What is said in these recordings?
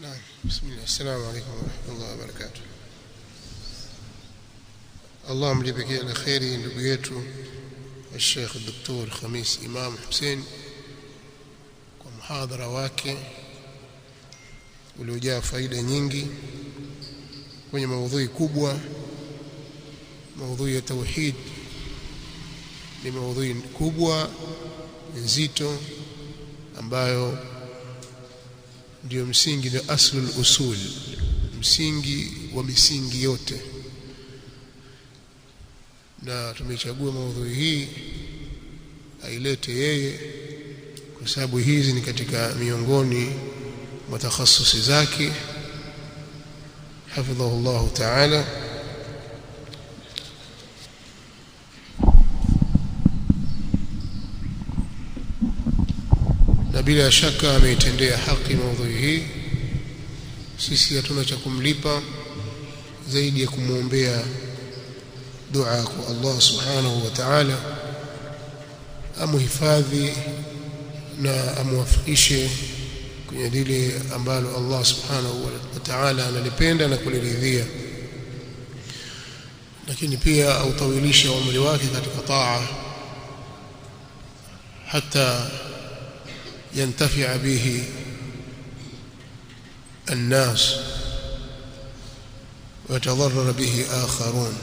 نعم. بسم الله. السلام عليكم ورحمة الله وبركاته. الله مليبك إلى خيري نبيته الشيخ الدكتور خميس إمام حسين ومحاضرة wake uliojaa faida nyingi kwenye maudhui kubwa. Maudhui ya tauhid ni maudhui kubwa nzito ambayo ndio msingi na aslul usul, msingi wa misingi yote, na tumechagua maudhui hii ailete yeye kwa sababu hizi ni katika miongoni mwa takhasusi zake hafidhahu Allah ta'ala. Na bila shaka ameitendea haki maudhui hii. Sisi hatuna cha kumlipa zaidi ya kumwombea dua kwa Allah subhanahu wa ta'ala amuhifadhi na amuwafikishe kwenye lile ambalo Allah subhanahu wa ta'ala analipenda na kuliridhia, lakini pia autawilishe umri wake katika taa hata ينتفع به الناس ويتضرر به آخرون.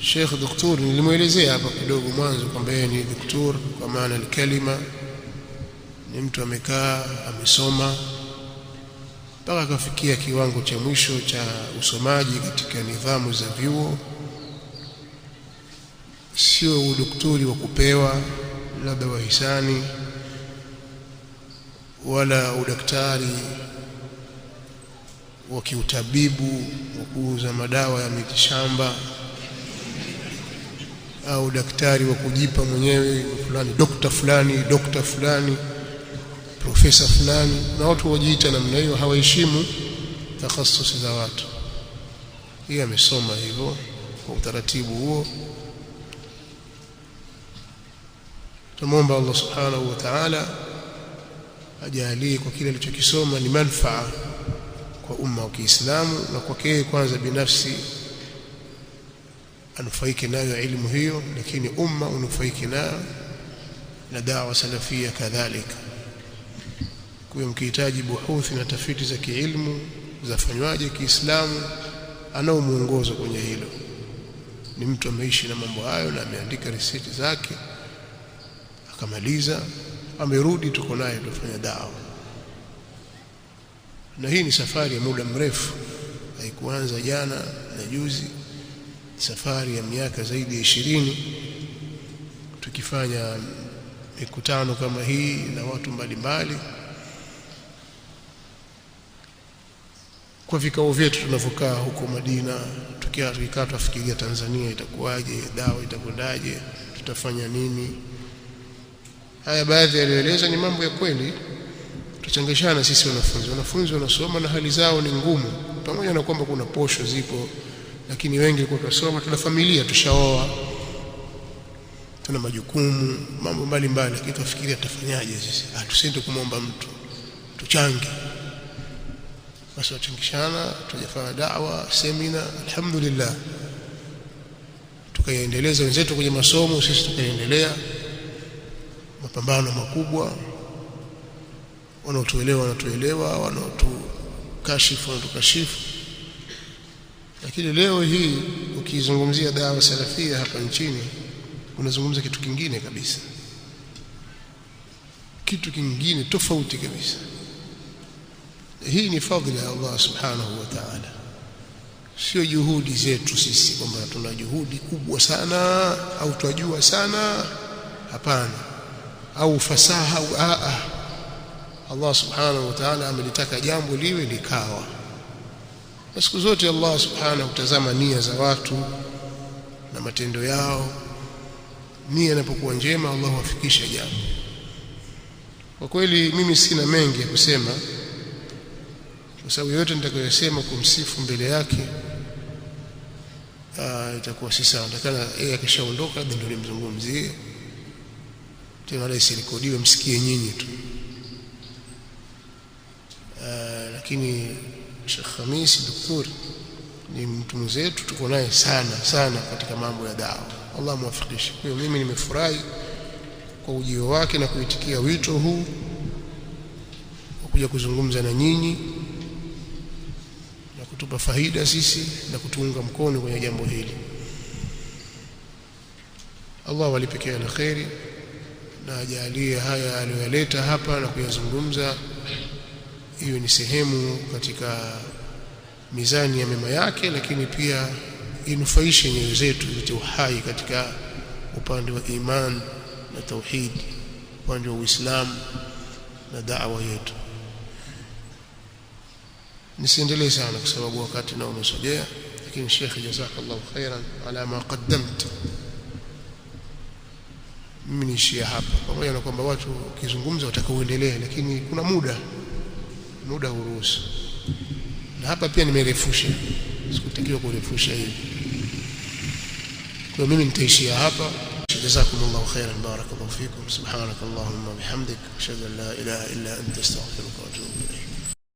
الشيخ دكتور nilimuelezea hapa kidogo mwanzo kwamba yeye ni daktari kwa maana kalima, ni mtu amekaa amesoma mpaka akafikia kiwango cha mwisho cha usomaji katika nidhamu za vyuo. Sio udaktari wa kupewa labda wahisani, wala udaktari wa kiutabibu wa kuuza madawa ya mitishamba, au daktari wa kujipa mwenyewe fulani dokta fulani profesa fulani. Na watu wajiita namna hiyo hawaheshimu takhasusi za watu. Yeye amesoma hivyo kwa utaratibu huo. Tumuomba Allah subhanahu wa ta'ala ajalie kwa kile alichokisoma ni manufaa kwa umma wa Kiislamu, na kwake kwanza binafsi anufaike nayo elimu hiyo, lakini umma unufaike nayo na da'wa salafia kadhalika. Kwa mkihitaji buhuthi na tafiti za kiilmu zafanywaje Kiislamu, anao muongozo kwenye hilo. Ni mtu ameishi na mambo hayo na ameandika risiti zake, akamaliza, amerudi, tuko naye tunafanya dawa. Na hii ni safari ya muda mrefu, haikuanza jana na juzi, safari ya miaka zaidi ya 20 tukifanya mikutano kama hii na watu mbalimbali. Kwa vikao vyetu tunavokaa huko Madina, tukikaa tufikiria Tanzania itakuwaje, dawa itakwendaje, tutafanya nini. Haya baadhi yaliyoeleza ni mambo ya kweli. Tuchangishana sisi wanafunzi wanasoma na hali zao ni ngumu, pamoja na kwamba kuna posho zipo, lakini wengi kwa kusoma, tuna familia, tushaoa, tuna majukumu, mambo mbalimbali, lakini tufikiria tutafanyaje sisi. Tusende kumwomba mtu, tuchange. Basi tuchangishana, tujafanya da'wa, semina, alhamdulillah. Tukaendeleza wenzetu kwenye masomo, sisi tukaendelea mapambano makubwa. Wanatuelewa, wanatukashifu, wanatukashifu. Lakini leo hii ukizungumzia dawa salafia hapa nchini, unazungumza kitu kingine kabisa, kitu kingine tofauti kabisa. Hii ni fadhila ya Allah subhanahu wa ta'ala, sio juhudi zetu sisi kwamba tuna juhudi kubwa sana au tunajua sana. Hapana, au fasaha au Allah subhanahu wa ta'ala amelitaka jambo liwe likawa. Na siku zote Allah subhanahu hutazama nia za watu na matendo yao. Nia inapokuwa njema, Allah huwafikisha jambo. Kwa kweli mimi sina mengi ya kusema, kwa sababu yote nitakayosema kumsifu mbele yake itakuwa si sawa. Nataka yeye akishaondoka ndio nimzungumzie. tena wala isirekodiwe, msikie nyinyi tu. Lakini Sheikh Khamis Dr. ni mtu mzetu, tuko naye sana katika mambo ya dawa. Allah muwafikishe. Kwa hiyo mimi nimefurahi kwa ujio wake na kuitikia wito huu wa kuja kuzungumza na nyinyi na kutupa faida sisi na kutuunga mkono kwenye jambo hili. Allah walipe kila la kheri na ajalie haya aliyoleta hapa na kuyazungumza hiyo ni sehemu katika mizani ya mema yake, lakini pia inufaishe nyoyo zetu zite uhai katika upande wa iman na tauhid, upande wa Uislamu na da'wa yetu. Nisiendelee sana kwa sababu wakati nao umesogea, lakini Sheikh jazakallahu khairan ala ma qaddamt. Mimi niishia hapa, pamoja na kwamba watu ukizungumza watakaoendelea, lakini kuna muda huruhusu. Na hapa pia nimerefusha, sikutakiwa kurefusha hivi. Kwa mimi nitaishia hapa. Jazakumullahu khairan, barakallahu fikum, subhanakallahumma bihamdik, ashhadu an la ilaha illa anta astaghfiruka wa atubu ilayk.